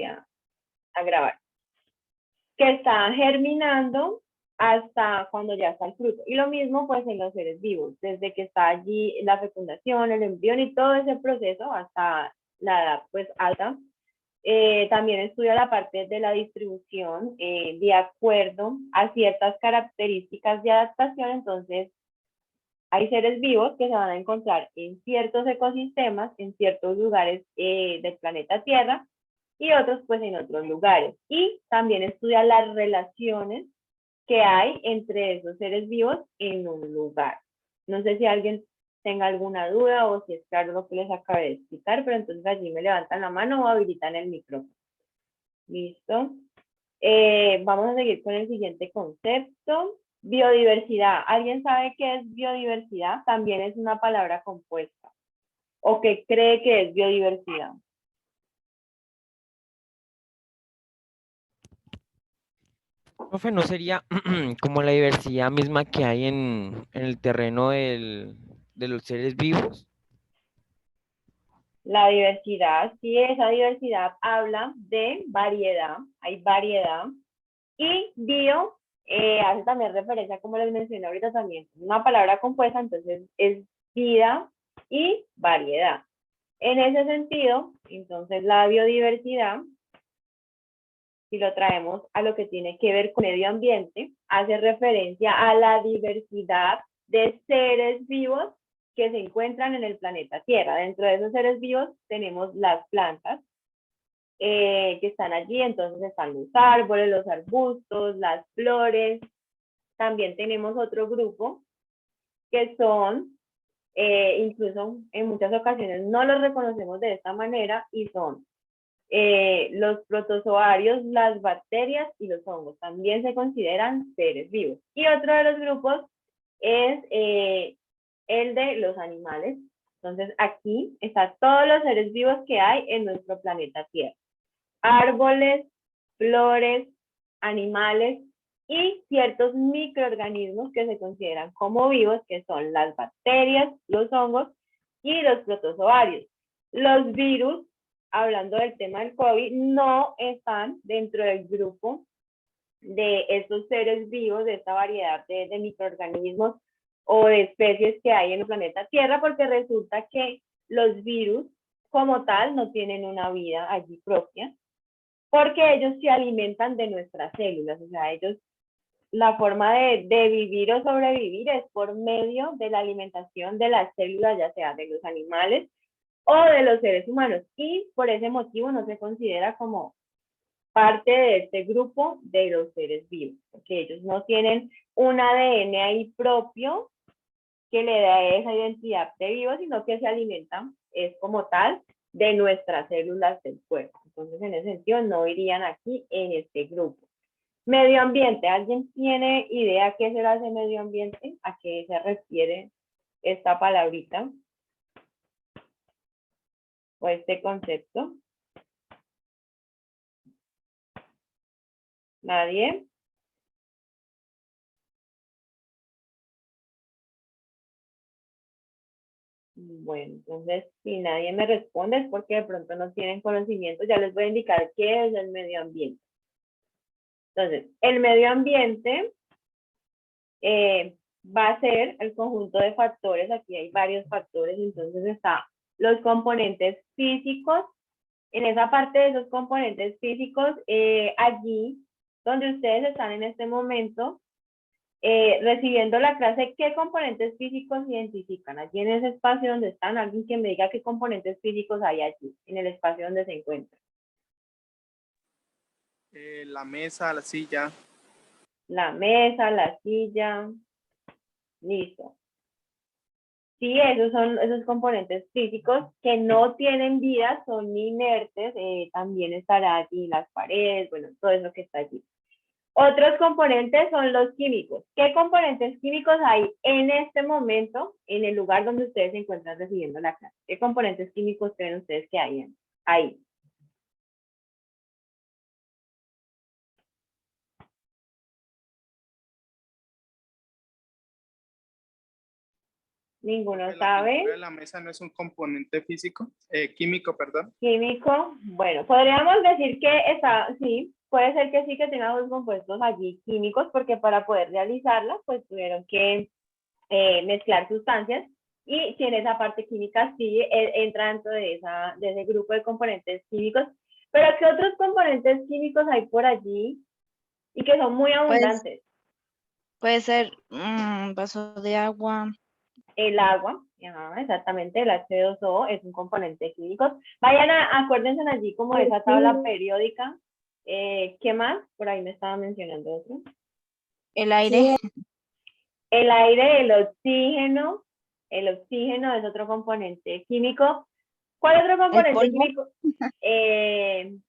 a grabar, que está germinando hasta cuando ya está el fruto. Y lo mismo pues en los seres vivos, desde que está allí la fecundación, el embrión y todo ese proceso hasta la edad pues alta. También estudia la parte de la distribución de acuerdo a ciertas características de adaptación. Entonces, hay seres vivos que se van a encontrar en ciertos ecosistemas, en ciertos lugares del planeta Tierra y otros pues en otros lugares. Y también estudia las relaciones que hay entre esos seres vivos en un lugar. No sé si alguien tenga alguna duda o si es claro lo que les acabé de explicar, pero entonces allí me levantan la mano o habilitan el micrófono. Listo. Vamos a seguir con el siguiente concepto. Biodiversidad. ¿Alguien sabe qué es biodiversidad? También es una palabra compuesta. ¿O qué cree que es biodiversidad? Profe, ¿no sería como la diversidad misma que hay en el terreno de los seres vivos? La diversidad, sí, esa diversidad habla de variedad, hay variedad. Y bio hace también referencia, como les mencioné ahorita también, una palabra compuesta, entonces es vida y variedad. En ese sentido, entonces la biodiversidad, si lo traemos a lo que tiene que ver con medio ambiente, hace referencia a la diversidad de seres vivos que se encuentran en el planeta Tierra. Dentro de esos seres vivos tenemos las plantas que están allí, entonces están los árboles, los arbustos, las flores. También tenemos otro grupo que son, incluso en muchas ocasiones no los reconocemos de esta manera y son los protozoarios, las bacterias y los hongos. También se consideran seres vivos. Y otro de los grupos es el de los animales. Entonces aquí están todos los seres vivos que hay en nuestro planeta Tierra. Árboles, flores, animales y ciertos microorganismos que se consideran como vivos, que son las bacterias, los hongos y los protozoarios. Los virus, hablando del tema del COVID, no están dentro del grupo de estos seres vivos, de esta variedad de microorganismos o de especies que hay en el planeta Tierra, porque resulta que los virus como tal no tienen una vida allí propia, porque ellos se alimentan de nuestras células, o sea, ellos, la forma de vivir o sobrevivir es por medio de la alimentación de las células, ya sea de los animales o de los seres humanos, y por ese motivo no se considera como parte de este grupo de los seres vivos, porque ellos no tienen un ADN ahí propio que le da esa identidad de vivo, sino que se alimentan, es como tal, de nuestras células del cuerpo. Entonces, en ese sentido, no irían aquí en este grupo. Medio ambiente. ¿Alguien tiene idea qué será ese medio ambiente? ¿A qué se refiere esta palabrita o este concepto? ¿Nadie? Bueno, entonces, si nadie me responde es porque de pronto no tienen conocimiento. Ya les voy a indicar qué es el medio ambiente. Entonces, el medio ambiente va a ser el conjunto de factores. Aquí hay varios factores, entonces está los componentes físicos. En esa parte de esos componentes físicos, allí donde ustedes están en este momento, recibiendo la clase, ¿qué componentes físicos identifican? Allí en ese espacio donde están, alguien que me diga qué componentes físicos hay allí, en el espacio donde se encuentran. La mesa, la silla. La mesa, la silla, listo. Sí, esos son esos componentes físicos que no tienen vida, son inertes, también estará allí las paredes, bueno, todo eso que está allí. Otros componentes son los químicos. ¿Qué componentes químicos hay en este momento en el lugar donde ustedes se encuentran recibiendo la clase? ¿Qué componentes químicos creen ustedes que hay ahí? ninguno La sabe. pintura de la mesa no es un componente físico, químico, perdón. Químico, bueno, podríamos decir que está, sí, puede ser que sí que tenga dos compuestos allí químicos, porque para poder realizarla, pues tuvieron que mezclar sustancias, y si en esa parte química sí entra dentro de ese grupo de componentes químicos. Pero ¿qué otros componentes químicos hay por allí y que son muy abundantes? Puede ser un vaso de agua. El agua, ajá, exactamente, el H2O es un componente químico. Vayan acuérdense allí como de esa tabla periódica. ¿Qué más? Por ahí me estaba mencionando otro. El aire. El aire, el oxígeno es otro componente químico. ¿Cuál otro componente polvo. químico?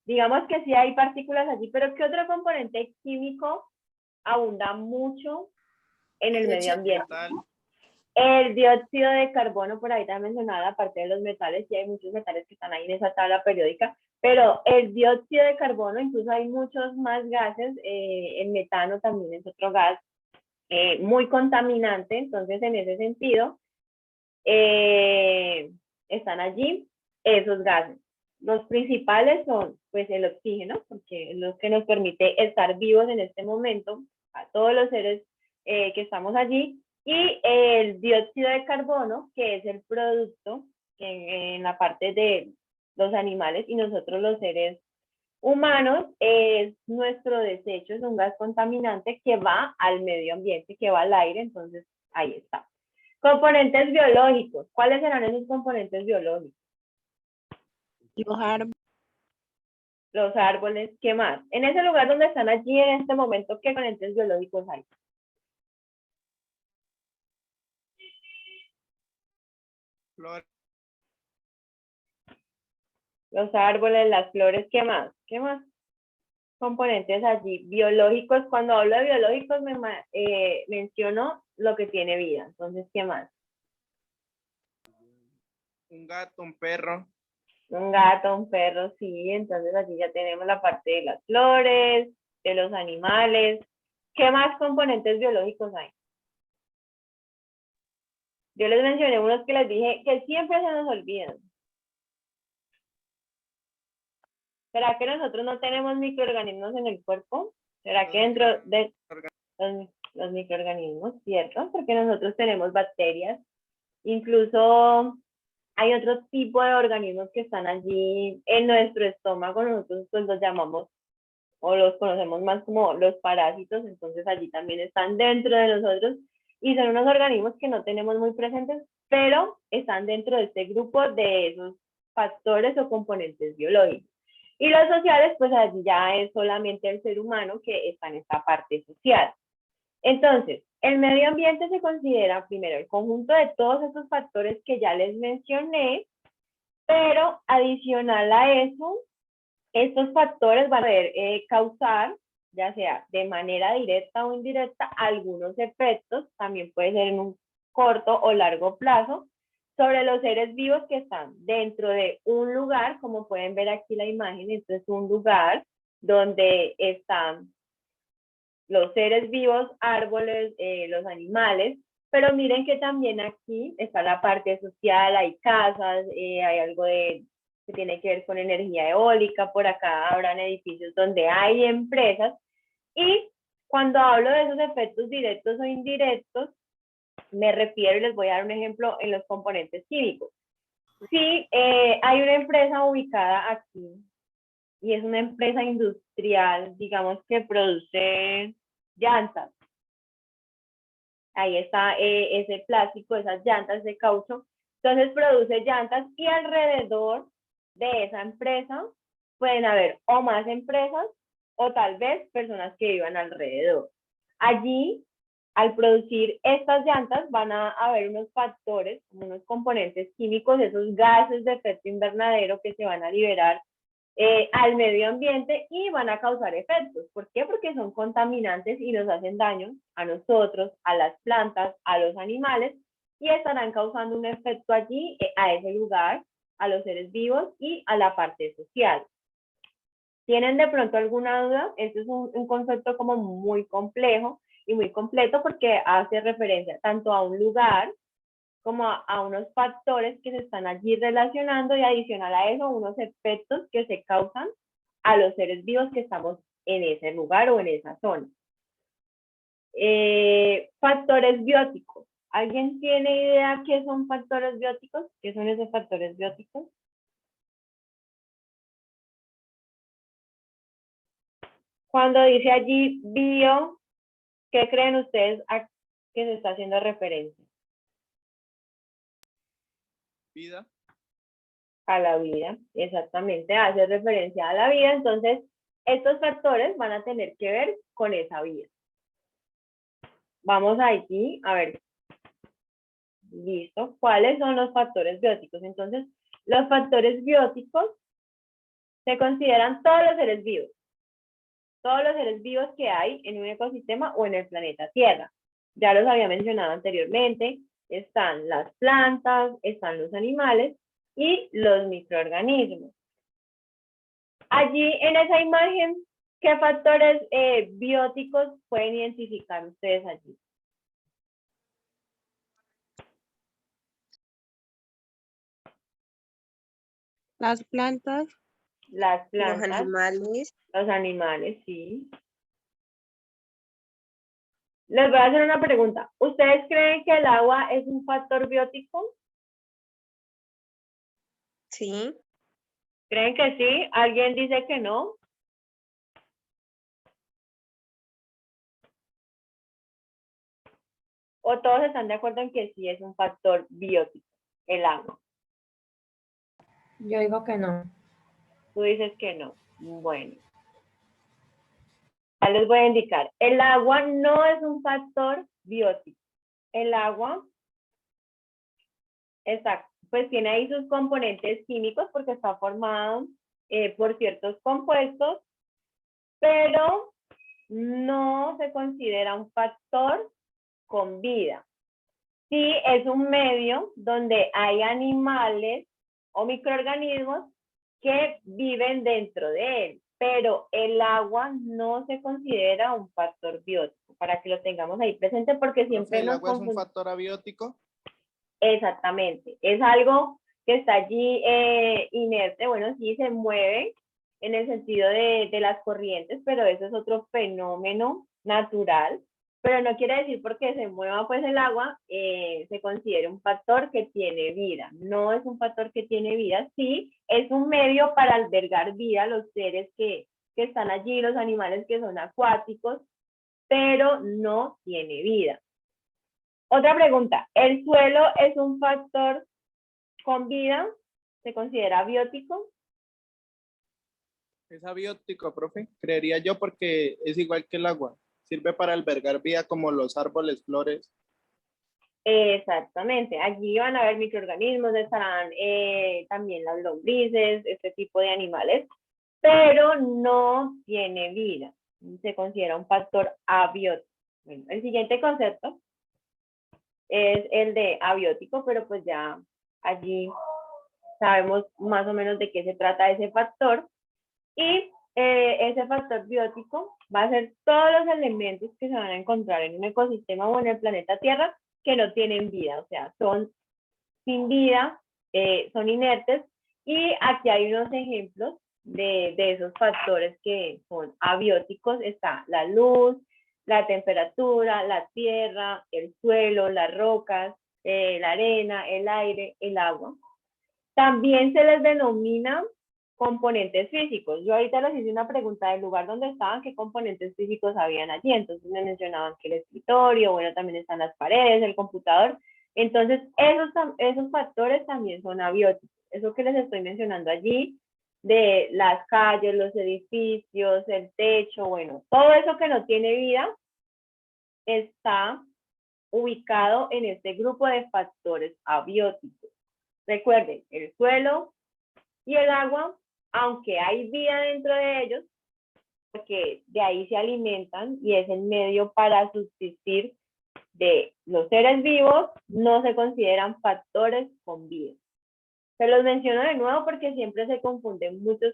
Digamos que sí hay partículas allí, pero ¿qué otro componente químico abunda mucho en el medio ambiente? Metal, El dióxido de carbono, por ahí también mencionaba, aparte de los metales, y hay muchos metales que están ahí en esa tabla periódica, pero el dióxido de carbono, incluso hay muchos más gases, el metano también es otro gas muy contaminante, entonces en ese sentido están allí esos gases. Los principales son pues el oxígeno, porque es lo que nos permite estar vivos en este momento, a todos los seres que estamos allí, y el dióxido de carbono, que es el producto que en la parte de los animales y nosotros los seres humanos, es nuestro desecho, es un gas contaminante que va al medio ambiente, que va al aire, entonces ahí está. Componentes biológicos. ¿Cuáles serán esos componentes biológicos? Los árboles. Los árboles, ¿qué más? En ese lugar donde están allí en este momento, ¿qué componentes biológicos hay? flor, Los árboles, las flores, ¿qué más? ¿Qué más componentes allí biológicos? Cuando hablo de biológicos menciono lo que tiene vida. Entonces, ¿qué más? un gato, un perro, Un gato, un perro, sí. Entonces allí ya tenemos la parte de las flores, de los animales. ¿Qué más componentes biológicos hay? Yo les mencioné unos que les dije que siempre se nos olvidan. ¿Será que nosotros no tenemos microorganismos en el cuerpo? ¿Será que dentro de los microorganismos, cierto? Porque nosotros tenemos bacterias. Incluso hay otro tipo de organismos que están allí en nuestro estómago. Nosotros pues los llamamos o los conocemos más como los parásitos. Entonces allí también están dentro de nosotros y son unos organismos que no tenemos muy presentes, pero están dentro de este grupo de esos factores o componentes biológicos. Y los sociales, pues allí ya es solamente el ser humano que está en esta parte social. Entonces, el medio ambiente se considera primero el conjunto de todos esos factores que ya les mencioné, pero adicional a eso, estos factores van a poder causar, ya sea de manera directa o indirecta, algunos efectos, también puede ser en un corto o largo plazo, sobre los seres vivos que están dentro de un lugar, como pueden ver aquí la imagen. Esto es un lugar donde están los seres vivos, árboles, los animales, pero miren que también aquí está la parte social, hay casas, hay algo que tiene que ver con energía eólica, por acá habrán edificios donde hay empresas, y cuando hablo de esos efectos directos o indirectos, me refiero, y les voy a dar un ejemplo en los componentes químicos. Sí, hay una empresa ubicada aquí, y es una empresa industrial, digamos, que produce llantas. Ahí está ese plástico, esas llantas de caucho. Entonces produce llantas, y alrededor de esa empresa pueden haber o más empresas o tal vez personas que vivan alrededor. Allí, al producir estas llantas, van a haber unos factores, unos componentes químicos, esos gases de efecto invernadero que se van a liberar al medio ambiente y van a causar efectos. ¿Por qué? Porque son contaminantes y nos hacen daño a nosotros, a las plantas, a los animales, y estarán causando un efecto allí, a ese lugar, a los seres vivos y a la parte social. ¿Tienen de pronto alguna duda? Este es un concepto como muy complejo y muy completo, porque hace referencia tanto a un lugar como a unos factores que se están allí relacionando y adicional a eso, unos efectos que se causan a los seres vivos que estamos en ese lugar o en esa zona. Factores bióticos. ¿Alguien tiene idea qué son factores bióticos? ¿Qué son esos factores bióticos? Cuando dice allí bio, ¿qué creen ustedes a que se está haciendo referencia? Vida. A la vida, exactamente, hace referencia a la vida. Entonces, estos factores van a tener que ver con esa vida. Vamos aquí a ver. Listo. ¿Cuáles son los factores bióticos? Entonces, los factores bióticos se consideran todos los seres vivos. Todos los seres vivos que hay en un ecosistema o en el planeta Tierra. Ya los había mencionado anteriormente. Están las plantas, están los animales y los microorganismos. Allí en esa imagen, ¿qué factores bióticos pueden identificar ustedes allí? Las plantas, Las los plantas, animales, los animales, sí. Les voy a hacer una pregunta. ¿Ustedes creen que el agua es un factor biótico? sí, ¿Creen que sí? ¿Alguien dice que no? ¿O todos están de acuerdo en que sí es un factor biótico, el agua? Yo digo que no. Tú dices que no. Bueno. Ya les voy a indicar. El agua no es un factor biótico. El agua, exacto, pues tiene ahí sus componentes químicos porque está formado por ciertos compuestos, pero no se considera un factor con vida. Sí es un medio donde hay animales o microorganismos que viven dentro de él, pero el agua no se considera un factor biótico, para que lo tengamos ahí presente porque siempre ¿El nos agua es un confundimos. factor abiótico? Exactamente, es algo que está allí inerte, bueno, sí se mueve en el sentido de las corrientes, pero eso es otro fenómeno natural, pero no quiere decir porque se mueva pues el agua, se considera un factor que tiene vida, no es un factor que tiene vida, sí es un medio para albergar vida, los seres que están allí, los animales que son acuáticos, pero no tiene vida. Otra pregunta, ¿el suelo es un factor con vida? ¿Se considera biótico? Es abiótico, profe. Creería yo porque es igual que el agua. Sirve para albergar vida como los árboles, flores. Exactamente, allí van a haber microorganismos, estarán también las lombrices, este tipo de animales, pero no tiene vida. Se considera un factor abiótico. Bueno, el siguiente concepto es el de abiótico, pero pues ya allí sabemos más o menos de qué se trata ese factor. Y ese factor biótico va a ser todos los elementos que se van a encontrar en un ecosistema o en el planeta Tierra que no tienen vida, o sea, son sin vida, son inertes. Y aquí hay unos ejemplos de esos factores que son abióticos. Está la luz, la temperatura, la tierra, el suelo, las rocas, la arena, el aire, el agua. También se les denomina componentes físicos. Yo ahorita les hice una pregunta del lugar donde estaban, qué componentes físicos habían allí. Entonces me mencionaban que el escritorio, bueno, también están las paredes, el computador. Entonces, esos factores también son abióticos. Eso que les estoy mencionando allí, de las calles, los edificios, el techo, bueno, todo eso que no tiene vida está ubicado en este grupo de factores abióticos. Recuerden, el suelo y el agua, aunque hay vida dentro de ellos, porque de ahí se alimentan y es el medio para subsistir de los seres vivos, no se consideran factores con vida. Se los menciono de nuevo porque siempre se confunden mucho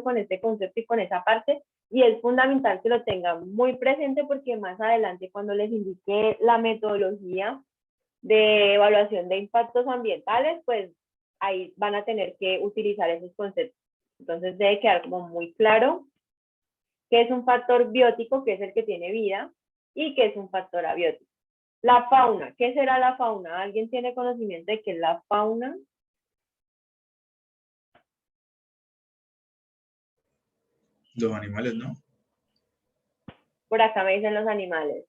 con este concepto y con esa parte, y es fundamental que lo tengan muy presente porque más adelante cuando les indique la metodología de evaluación de impactos ambientales, pues ahí van a tener que utilizar esos conceptos. Entonces debe quedar como muy claro qué es un factor biótico, que es el que tiene vida, y qué es un factor abiótico. La fauna, ¿qué será la fauna? ¿Alguien tiene conocimiento de qué es la fauna? Los animales, ¿no? Por acá me dicen los animales.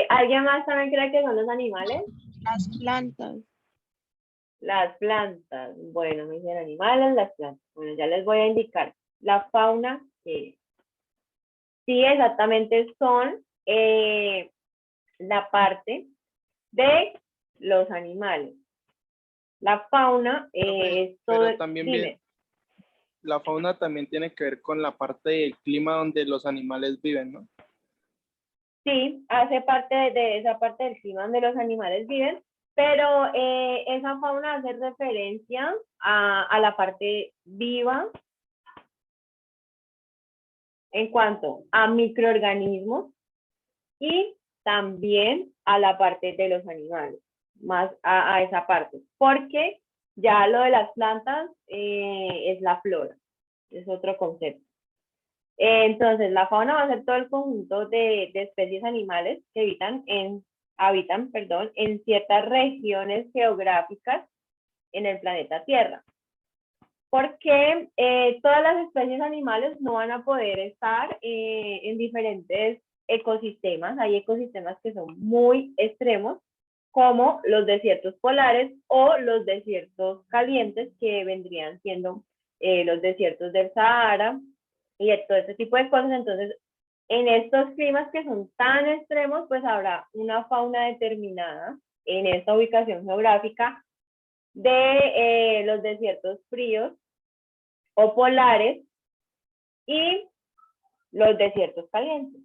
¿Alguien más también cree que son los animales? Las plantas. Las plantas. Bueno, me dicen animales, las plantas. Bueno, ya les voy a indicar. La fauna, sí, exactamente son la parte de los animales. La fauna Profe, es todo. pero también Dime. la fauna también tiene que ver con la parte del clima donde los animales viven, ¿no? Sí, hace parte de esa parte del clima donde los animales viven, pero esa fauna hace referencia a la parte viva en cuanto a microorganismos y también a la parte de los animales, más a esa parte, porque ya lo de las plantas es la flora, es otro concepto. Entonces, la fauna va a ser todo el conjunto de especies animales que habitan en ciertas regiones geográficas en el planeta Tierra. Porque todas las especies animales no van a poder estar en diferentes ecosistemas. Hay ecosistemas que son muy extremos, como los desiertos polares o los desiertos calientes, que vendrían siendo los desiertos del Sahara, y de todo ese tipo de cosas. Entonces, en estos climas que son tan extremos, pues habrá una fauna determinada en esta ubicación geográfica de los desiertos fríos o polares y los desiertos calientes.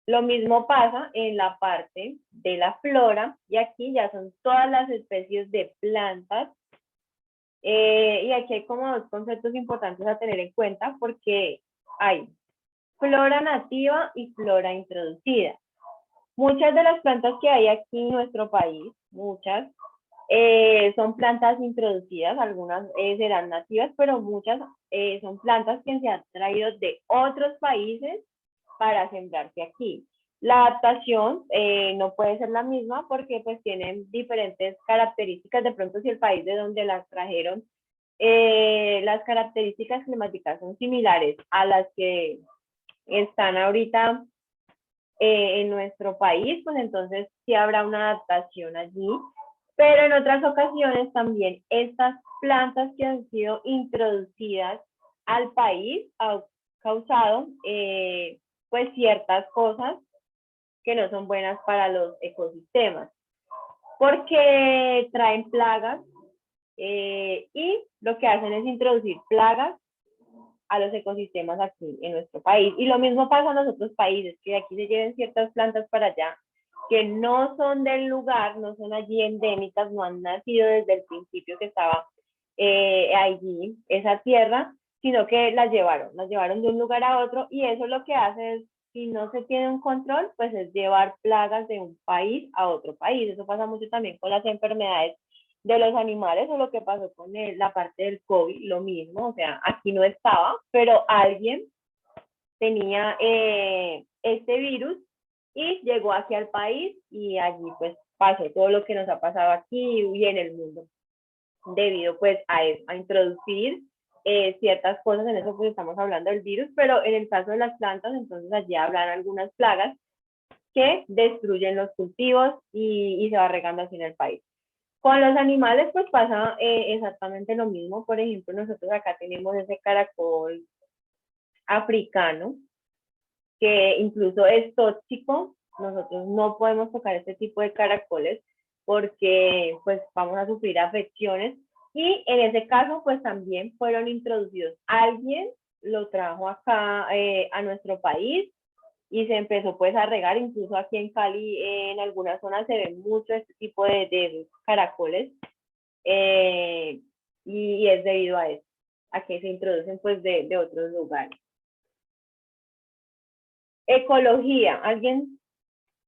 Lo mismo pasa en la parte de la flora, y aquí ya son todas las especies de plantas. Y aquí hay como dos conceptos importantes a tener en cuenta, porque hay flora nativa y flora introducida. Muchas de las plantas que hay aquí en nuestro país, muchas, son plantas introducidas, algunas serán nativas, pero muchas son plantas que se han traído de otros países para sembrarse aquí. La adaptación no puede ser la misma, porque pues tienen diferentes características. De pronto, si el país de donde las trajeron, las características climáticas son similares a las que están ahorita en nuestro país, pues entonces sí habrá una adaptación allí. Pero en otras ocasiones también estas plantas que han sido introducidas al país han causado pues ciertas cosas que no son buenas para los ecosistemas, porque traen plagas y lo que hacen es introducir plagas a los ecosistemas aquí en nuestro país. Y lo mismo pasa en los otros países, que aquí se lleven ciertas plantas para allá que no son del lugar, no son allí endémicas, no han nacido desde el principio que estaba allí esa tierra, sino que las llevaron de un lugar a otro, y eso lo que hace es, si no se tiene un control, pues es llevar plagas de un país a otro país. Eso pasa mucho también con las enfermedades de los animales, o lo que pasó con la parte del COVID, lo mismo. O sea, aquí no estaba, pero alguien tenía este virus y llegó hacia el país, y allí pues pasó todo lo que nos ha pasado aquí y en el mundo, debido pues a introducir ciertas cosas. En eso pues estamos hablando del virus, pero en el caso de las plantas, entonces allí habrán algunas plagas que destruyen los cultivos y se va regando así en el país. Con los animales pues pasa exactamente lo mismo. Por ejemplo, nosotros acá tenemos ese caracol africano, que incluso es tóxico. Nosotros no podemos tocar este tipo de caracoles porque pues vamos a sufrir afecciones, y en ese caso pues también fueron introducidos. Alguien lo trajo acá a nuestro país y se empezó pues a regar. Incluso aquí en Cali, en algunas zonas se ven mucho este tipo de caracoles, y es debido a eso, a que se introducen pues de otros lugares. Ecología, ¿alguien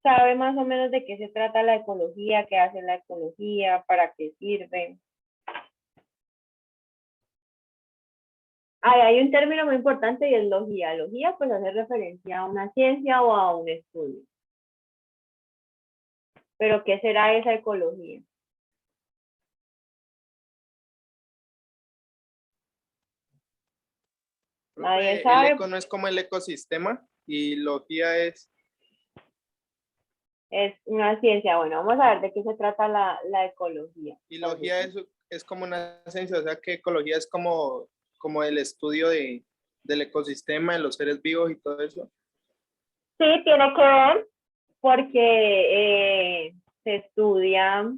sabe más o menos de qué se trata la ecología, qué hace la ecología, para qué sirve. Hay un término muy importante y es logía. Logía pues hace referencia a una ciencia o a un estudio. Pero ¿qué será esa ecología? Nadie El sabe. eco no es como el ecosistema y logía es... Es una ciencia. Bueno, vamos a ver de qué se trata la ecología. Y logía es como una ciencia, o sea que ecología es como el estudio del ecosistema, de los seres vivos y todo eso. Sí, tiene que ver porque se estudia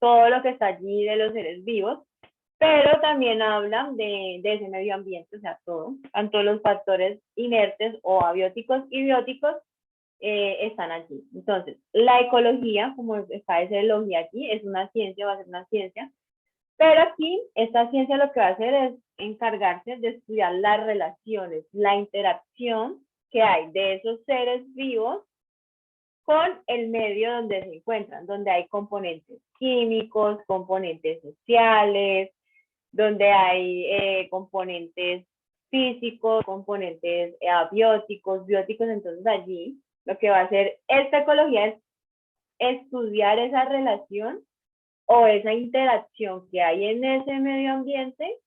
todo lo que está allí de los seres vivos, pero también hablan de ese medio ambiente, o sea, todo, tanto los factores inertes o abióticos y bióticos están allí. Entonces, la ecología, como está esa ecología aquí, es una ciencia, va a ser una ciencia, pero aquí esta ciencia lo que va a hacer es encargarse de estudiar las relaciones, la interacción que hay de esos seres vivos con el medio donde se encuentran, donde hay componentes químicos, componentes sociales, donde hay componentes físicos, componentes abióticos, bióticos. Entonces allí lo que va a hacer esta ecología es estudiar esa relación o esa interacción que hay en ese medio ambiente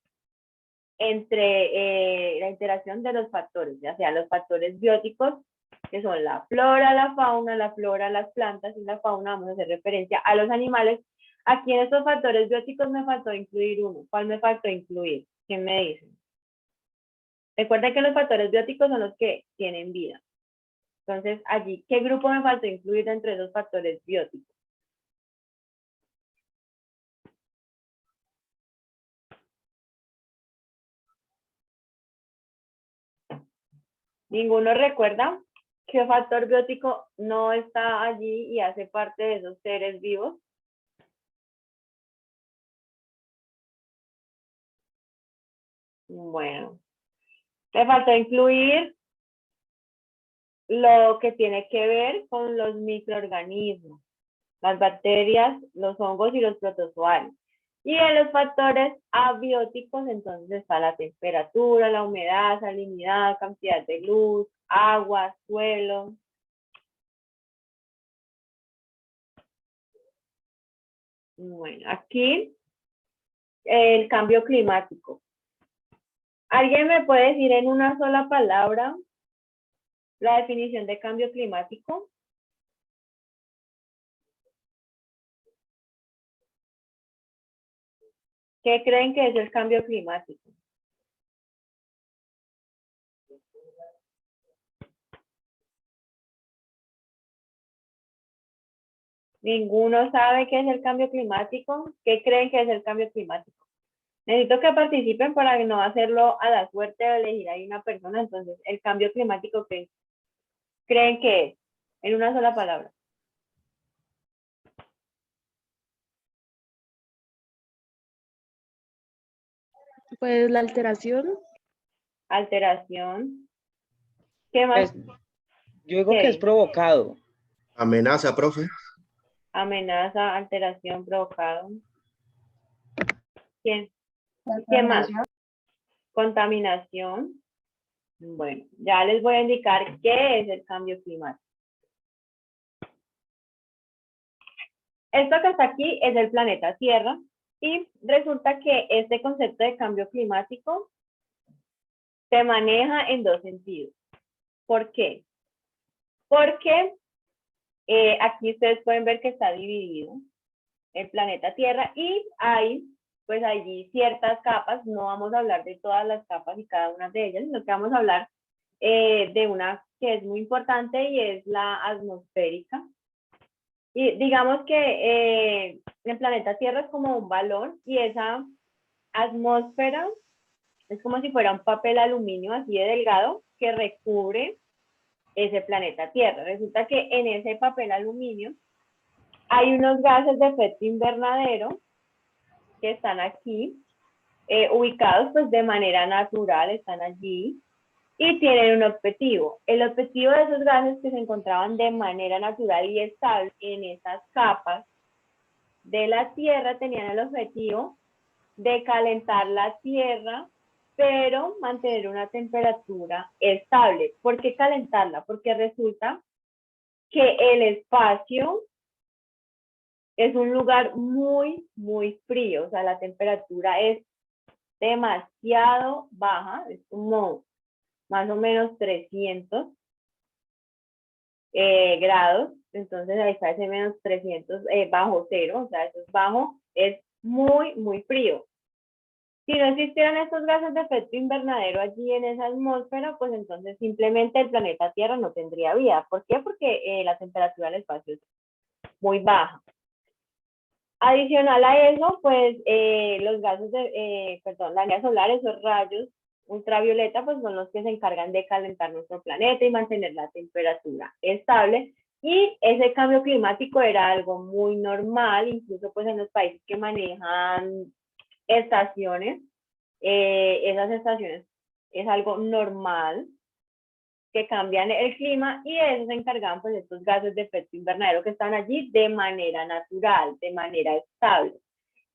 entre la interacción de los factores, ya sea los factores bióticos, que son la flora, las plantas y la fauna. Vamos a hacer referencia a los animales. Aquí en estos factores bióticos me faltó incluir uno. ¿Cuál me faltó incluir? ¿Quién me dice? Recuerden que los factores bióticos son los que tienen vida. Entonces, allí, ¿qué grupo me faltó incluir entre esos factores bióticos? ¿Ninguno recuerda qué factor biótico no está allí y hace parte de esos seres vivos? Bueno, me faltó incluir lo que tiene que ver con los microorganismos, las bacterias, los hongos y los protozoarios. Y en los factores abióticos, entonces está la temperatura, la humedad, salinidad, cantidad de luz, agua, suelo. Bueno, aquí el cambio climático. ¿Alguien me puede decir en una sola palabra la definición de cambio climático? ¿Qué creen que es el cambio climático? ¿Ninguno sabe qué es el cambio climático? ¿Qué creen que es el cambio climático? Necesito que participen para no hacerlo a la suerte de elegir ahí una persona. Entonces, el cambio climático, ¿qué creen que es? En una sola palabra. Pues la alteración. Alteración. ¿Qué más? Pues, yo digo que es ¿Qué? provocado. Amenaza, profe. Amenaza, alteración, provocado. ¿Quién? ¿Qué más? Contaminación. Bueno, ya les voy a indicar qué es el cambio climático. Esto que está aquí es el planeta Tierra y resulta que este concepto de cambio climático se maneja en dos sentidos. ¿Por qué? Porque aquí ustedes pueden ver que está dividido el planeta Tierra y hay pues allí ciertas capas. No vamos a hablar de todas las capas y cada una de ellas, sino que vamos a hablar de una que es muy importante y es la atmosférica. Y digamos que el planeta Tierra es como un balón y esa atmósfera es como si fuera un papel aluminio así de delgado que recubre ese planeta Tierra. Resulta que en ese papel aluminio hay unos gases de efecto invernadero que están aquí, ubicados pues de manera natural, están allí. y tienen un objetivo. El objetivo de esos gases que se encontraban de manera natural y estable en esas capas de la Tierra tenían el objetivo de calentar la Tierra, pero mantener una temperatura estable. ¿Por qué calentarla? Porque resulta que el espacio es un lugar muy, muy frío, o sea, la temperatura es demasiado baja, es como más o menos 300 grados, entonces ahí está ese menos 300 bajo cero, o sea, eso es bajo, es muy, muy frío. Si no existieran estos gases de efecto invernadero allí en esa atmósfera, pues entonces simplemente el planeta Tierra no tendría vida. ¿Por qué? Porque la temperatura del espacio es muy baja. Adicional a eso, pues los gases la energía solar, esos rayos ultravioleta, pues son los que se encargan de calentar nuestro planeta y mantener la temperatura estable. Y ese cambio climático era algo muy normal, incluso pues en los países que manejan estaciones, esas estaciones es algo normal que cambian el clima y de eso se encargaban pues estos gases de efecto invernadero que están allí de manera natural, de manera estable.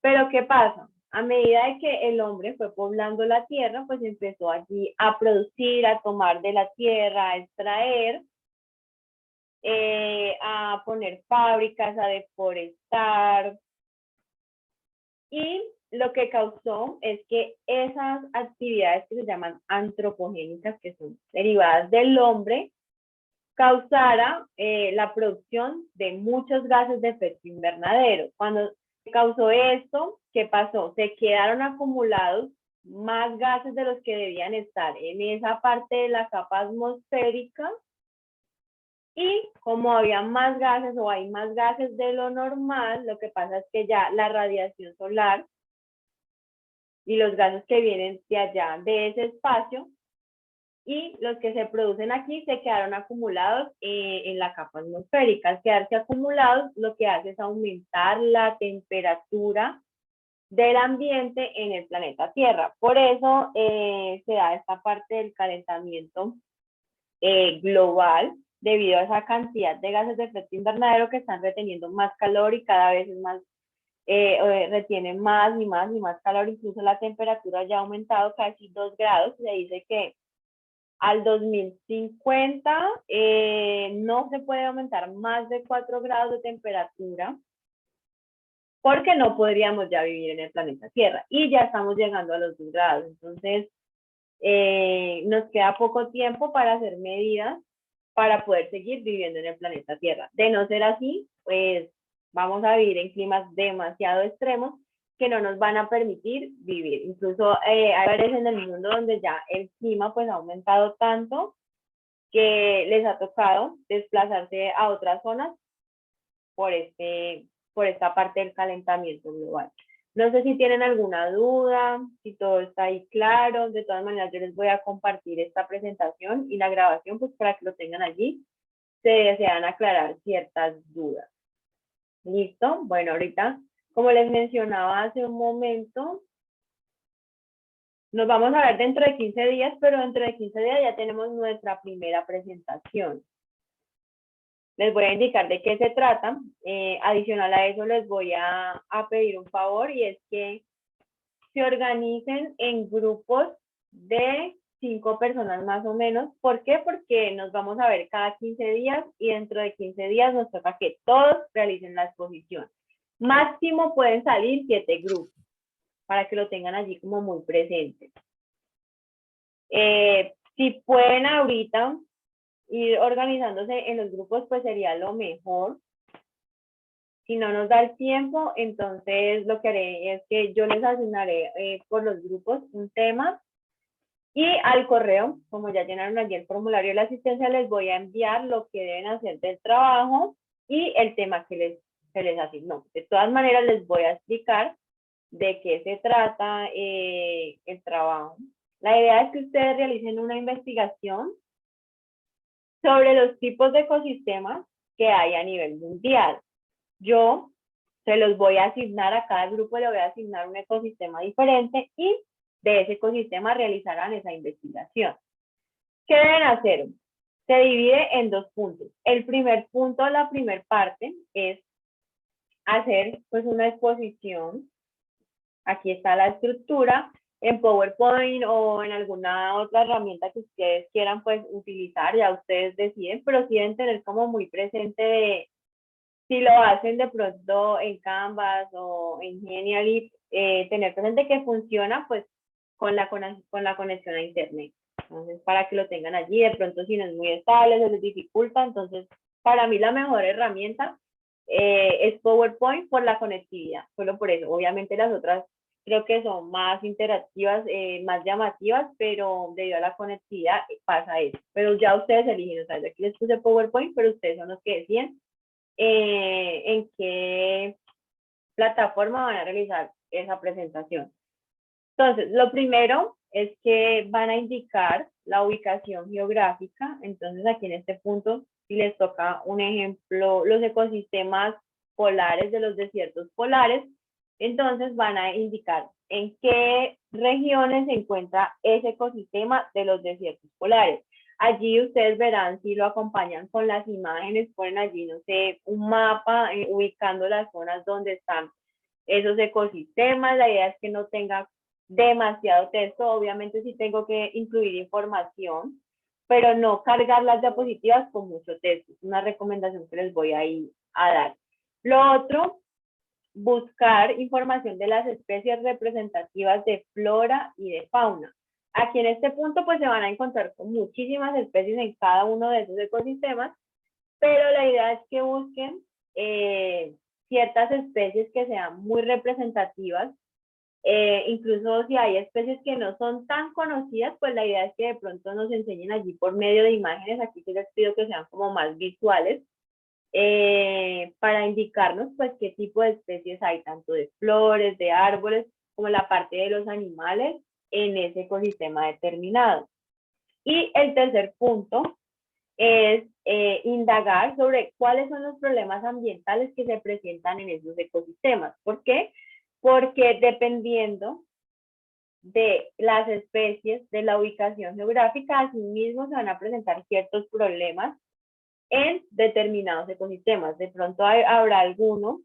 Pero ¿qué pasa? A medida de que el hombre fue poblando la tierra, pues empezó allí a producir, a tomar de la tierra, a extraer, a poner fábricas, a deforestar. Y lo que causó es que esas actividades que se llaman antropogénicas, que son derivadas del hombre, causara la producción de muchos gases de efecto invernadero. Cuando se causó esto, ¿qué pasó? Se quedaron acumulados más gases de los que debían estar en esa parte de la capa atmosférica y como había más gases o hay más gases de lo normal, lo que pasa es que ya la radiación solar y los gases que vienen de allá, de ese espacio, y los que se producen aquí se quedaron acumulados en la capa atmosférica. Al quedarse acumulados, lo que hace es aumentar la temperatura del ambiente en el planeta Tierra. Por eso se da esta parte del calentamiento global, debido a esa cantidad de gases de efecto invernadero que están reteniendo más calor y cada vez es más retienen más y más y más calor, incluso la temperatura ya ha aumentado casi 2 grados, se dice que al 2050 no se puede aumentar más de 4 grados de temperatura porque no podríamos ya vivir en el planeta Tierra y ya estamos llegando a los 2 grados, entonces nos queda poco tiempo para hacer medidas para poder seguir viviendo en el planeta Tierra. De no ser así, pues vamos a vivir en climas demasiado extremos que no nos van a permitir vivir. Incluso hay áreas en el mundo donde ya el clima pues ha aumentado tanto que les ha tocado desplazarse a otras zonas por esta parte del calentamiento global. No sé si tienen alguna duda, si todo está ahí claro. De todas maneras, yo les voy a compartir esta presentación y la grabación pues para que lo tengan allí. Se desean aclarar ciertas dudas. ¿Listo? Bueno, ahorita, como les mencionaba hace un momento, nos vamos a ver dentro de 15 días, pero dentro de 15 días ya tenemos nuestra primera presentación. Les voy a indicar de qué se trata. Adicional a eso, les voy a pedir un favor y es que se organicen en grupos de 5 personas más o menos. ¿Por qué? Porque nos vamos a ver cada 15 días y dentro de 15 días nos toca que todos realicen la exposición. Máximo pueden salir 7 grupos para que lo tengan allí como muy presente. Si pueden ahorita ir organizándose en los grupos, pues sería lo mejor. Si no nos da el tiempo, entonces lo que haré es que yo les asignaré por los grupos un tema y al correo, como ya llenaron allí el formulario de la asistencia, les voy a enviar lo que deben hacer del trabajo y el tema que les asignó. De todas maneras, les voy a explicar de qué se trata el trabajo. La idea es que ustedes realicen una investigación sobre los tipos de ecosistemas que hay a nivel mundial. Yo se los voy a asignar a cada grupo, le voy a asignar un ecosistema diferente y de ese ecosistema realizarán esa investigación. ¿Qué deben hacer? Se divide en dos puntos. El primer punto, la primera parte, es hacer pues una exposición. Aquí está la estructura en PowerPoint o en alguna otra herramienta que ustedes quieran pues utilizar, ya ustedes deciden, pero sí deben tener como muy presente de, si lo hacen de pronto en Canvas o en Genially, tener presente que funciona pues con la conexión a internet. Entonces, para que lo tengan allí, de pronto si no es muy estable, se les dificulta, entonces para mí la mejor herramienta es PowerPoint por la conectividad, solo por eso. Obviamente las otras creo que son más interactivas, más llamativas, pero debido a la conectividad pasa eso. Pero ya ustedes eligen, o sea, yo aquí les puse PowerPoint, pero ustedes son los que deciden en qué plataforma van a realizar esa presentación. Entonces, lo primero es que van a indicar la ubicación geográfica. Entonces, aquí en este punto, si les toca un ejemplo, los ecosistemas polares de los desiertos polares, entonces van a indicar en qué regiones se encuentra ese ecosistema de los desiertos polares. Allí ustedes verán si lo acompañan con las imágenes, ponen allí, no sé, un mapa ubicando las zonas donde están esos ecosistemas. La idea es que no tenga demasiado texto, obviamente sí tengo que incluir información, pero no cargar las diapositivas con mucho texto. Es una recomendación que les voy a ir a dar. Lo otro, buscar información de las especies representativas de flora y de fauna. Aquí en este punto pues se van a encontrar con muchísimas especies en cada uno de esos ecosistemas, pero la idea es que busquen ciertas especies que sean muy representativas. Incluso si hay especies que no son tan conocidas, pues la idea es que de pronto nos enseñen allí por medio de imágenes. Aquí sí les pido que sean como más visuales, para indicarnos pues qué tipo de especies hay, tanto de flores, de árboles, como la parte de los animales en ese ecosistema determinado. Y el tercer punto es indagar sobre cuáles son los problemas ambientales que se presentan en esos ecosistemas. ¿Por qué? Porque dependiendo de las especies, de la ubicación geográfica, asimismo se van a presentar ciertos problemas en determinados ecosistemas. De pronto habrá alguno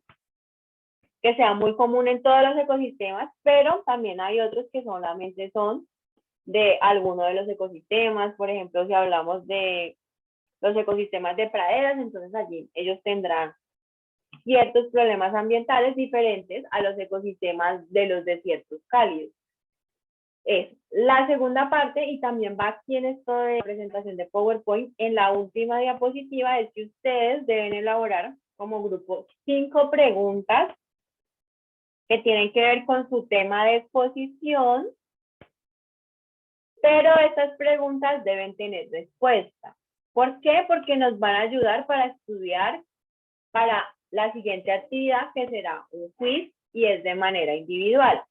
que sea muy común en todos los ecosistemas, pero también hay otros que solamente son de alguno de los ecosistemas. Por ejemplo, si hablamos de los ecosistemas de praderas, entonces allí ellos tendrán ciertos problemas ambientales diferentes a los ecosistemas de los desiertos cálidos. Es la segunda parte, y también va aquí en esto de presentación de PowerPoint, en la última diapositiva, es que ustedes deben elaborar como grupo 5 preguntas que tienen que ver con su tema de exposición, pero estas preguntas deben tener respuesta. ¿Por qué? Porque nos van a ayudar para estudiar para la siguiente actividad, que será un quiz, y es de manera individual.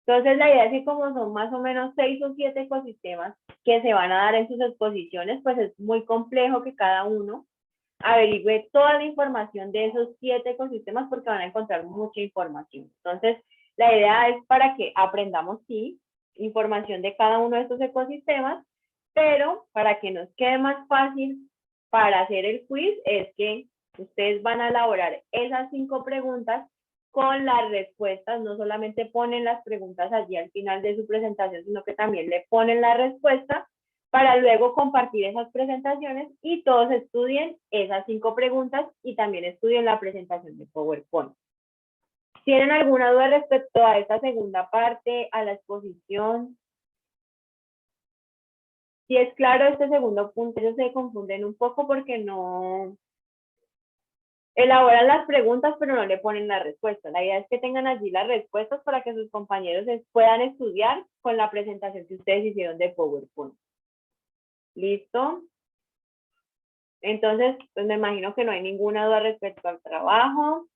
Entonces, la idea es que como son más o menos 6 o 7 ecosistemas que se van a dar en sus exposiciones, pues es muy complejo que cada uno averigüe toda la información de esos 7 ecosistemas, porque van a encontrar mucha información. Entonces, la idea es para que aprendamos, sí, información de cada uno de estos ecosistemas, pero para que nos quede más fácil para hacer el quiz, es que ustedes van a elaborar esas 5 preguntas con las respuestas. No solamente ponen las preguntas allí al final de su presentación, sino que también le ponen la respuesta para luego compartir esas presentaciones y todos estudien esas 5 preguntas y también estudien la presentación de PowerPoint. ¿Tienen alguna duda respecto a esta segunda parte, a la exposición? Si es claro este segundo punto, ellos se confunden un poco porque no elaboran las preguntas, pero no le ponen la respuesta. La idea es que tengan allí las respuestas para que sus compañeros puedan estudiar con la presentación que ustedes hicieron de PowerPoint. ¿Listo? Entonces, pues me imagino que no hay ninguna duda respecto al trabajo.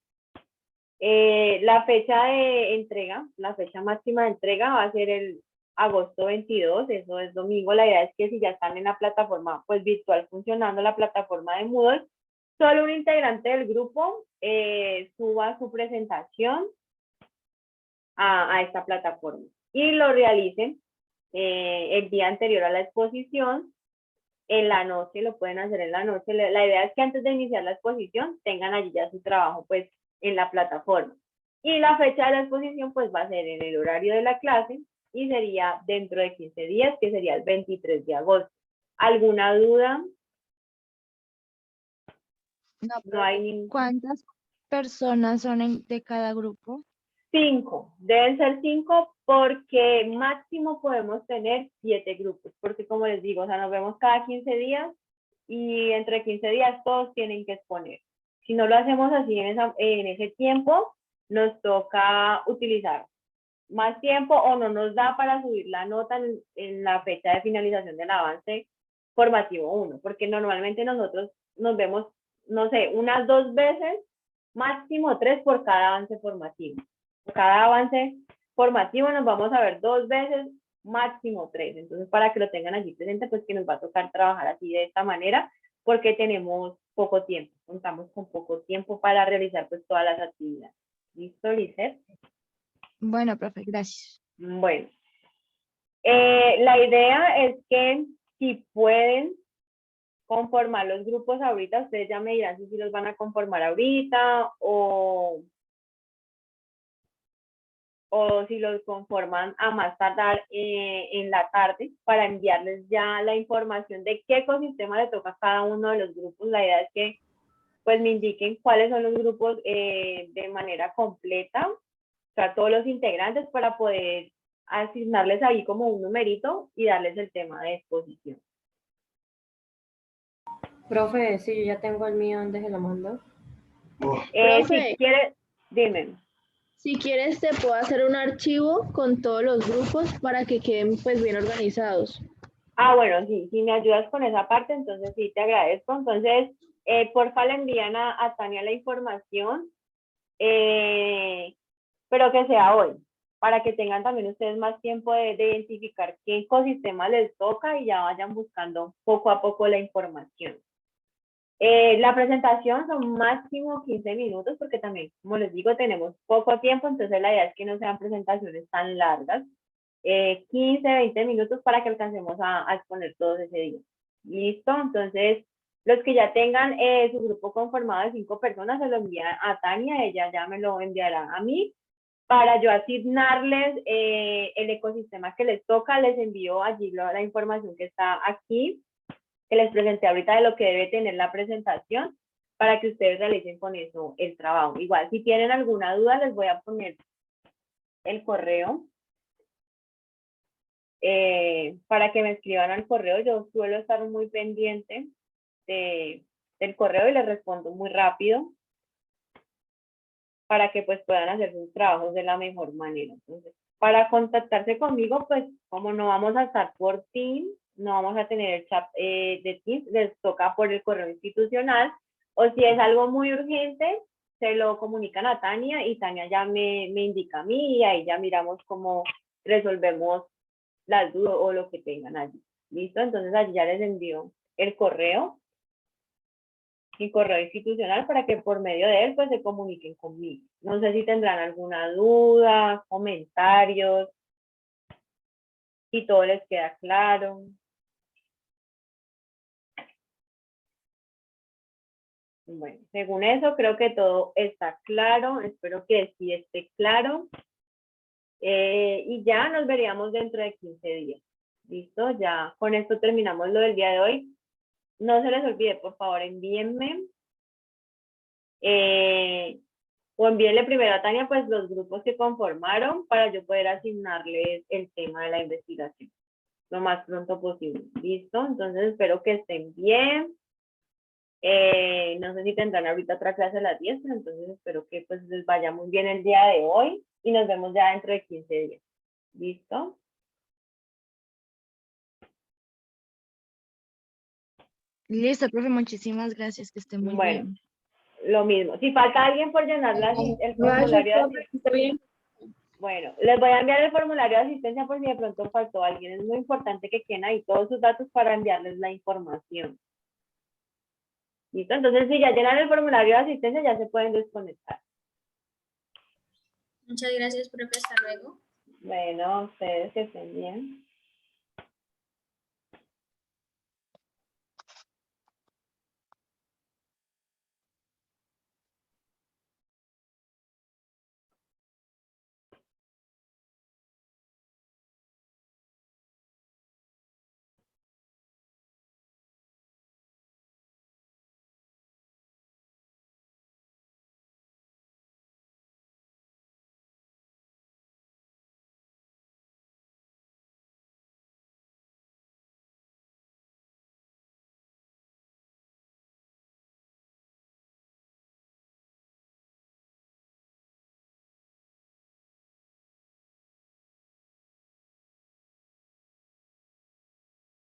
La fecha de entrega, la fecha máxima de entrega va a ser el agosto 22, eso es domingo. La idea es que si ya están en la plataforma pues virtual funcionando, la plataforma de Moodle, solo un integrante del grupo suba su presentación a esta plataforma y lo realicen el día anterior a la exposición en la noche, lo pueden hacer en la noche. La idea es que antes de iniciar la exposición tengan allí ya su trabajo pues en la plataforma. Y la fecha de la exposición pues va a ser en el horario de la clase y sería dentro de 15 días, que sería el 23 de agosto. ¿Alguna duda? No, No hay profe, ¿cuántas personas son de cada grupo? 5, deben ser 5 porque máximo podemos tener 7 grupos, porque como les digo, o sea, nos vemos cada 15 días y entre 15 días todos tienen que exponer. Si no lo hacemos así en ese tiempo, nos toca utilizar más tiempo o no nos da para subir la nota en la fecha de finalización del avance formativo 1, porque normalmente nosotros nos vemos, no sé, unas 2 veces, máximo 3 por cada avance formativo. Cada avance formativo nos vamos a ver 2 veces, máximo 3. Entonces, para que lo tengan allí presente, pues que nos va a tocar trabajar así de esta manera, porque tenemos poco tiempo, contamos con poco tiempo para realizar pues todas las actividades. ¿Listo, Lizeth? Bueno, profe, gracias. Bueno, la idea es que si pueden conformar los grupos ahorita, ustedes ya me dirán si los van a conformar ahorita o si los conforman a más tardar en la tarde para enviarles ya la información de qué ecosistema le toca a cada uno de los grupos. La idea es que pues me indiquen cuáles son los grupos de manera completa, o sea, todos los integrantes para poder asignarles ahí como un numerito y darles el tema de exposición. Profe, sí, yo ya tengo el mío, ¿dónde se lo mando? Profe. Si quieres, dime. Si quieres, te puedo hacer un archivo con todos los grupos para que queden pues bien organizados. Ah, bueno, sí, si me ayudas con esa parte, entonces sí, te agradezco. Entonces, porfa, le envían a Tania la información, pero que sea hoy, para que tengan también ustedes más tiempo de identificar qué ecosistema les toca y ya vayan buscando poco a poco la información. La presentación son máximo 15 minutos, porque también, como les digo, tenemos poco tiempo, entonces la idea es que no sean presentaciones tan largas. 15, 20 minutos para que alcancemos a exponer todos ese día. ¿Listo? Entonces, los que ya tengan su grupo conformado de 5 personas, se lo envían a Tania, ella ya me lo enviará a mí, para yo asignarles el ecosistema que les toca. Les envío allí la información que está aquí, que les presenté ahorita de lo que debe tener la presentación, para que ustedes realicen con eso el trabajo. Igual, si tienen alguna duda, les voy a poner el correo para que me escriban al correo. Yo suelo estar muy pendiente del correo y les respondo muy rápido para que pues puedan hacer sus trabajos de la mejor manera. Entonces, para contactarse conmigo, pues como no vamos a estar por Teams, no vamos a tener el chat de Teams, les toca por el correo institucional, o si es algo muy urgente, se lo comunican a Tania y Tania ya me indica a mí y ahí ya miramos cómo resolvemos las dudas o lo que tengan allí. ¿Listo? Entonces allí ya les envío el correo institucional para que por medio de él pues se comuniquen conmigo. No sé si tendrán alguna duda, comentarios, si todo les queda claro. Bueno, según eso creo que todo está claro, espero que sí esté claro. Y ya nos veríamos dentro de 15 días. ¿Listo? Ya con esto terminamos lo del día de hoy. No se les olvide, por favor, envíenme o envíenle primero a Tania pues los grupos que conformaron para yo poder asignarles el tema de la investigación lo más pronto posible. ¿Listo? Entonces espero que estén bien. No sé si tendrán ahorita otra clase a las 10, pero entonces espero que pues les vaya muy bien el día de hoy y nos vemos ya dentro de 15 días. ¿Listo? Listo, profe, muchísimas gracias, que esté muy Bueno, bien. lo mismo. Si falta alguien por llenar el formulario de asistencia, Está bien. bueno, les voy a enviar el formulario de asistencia por si de pronto faltó alguien. Es muy importante que queden ahí todos sus datos para enviarles la información. ¿Listo? Entonces, si ya llenan el formulario de asistencia, ya se pueden desconectar. Muchas gracias, profe. Hasta luego. Bueno, ustedes que estén bien.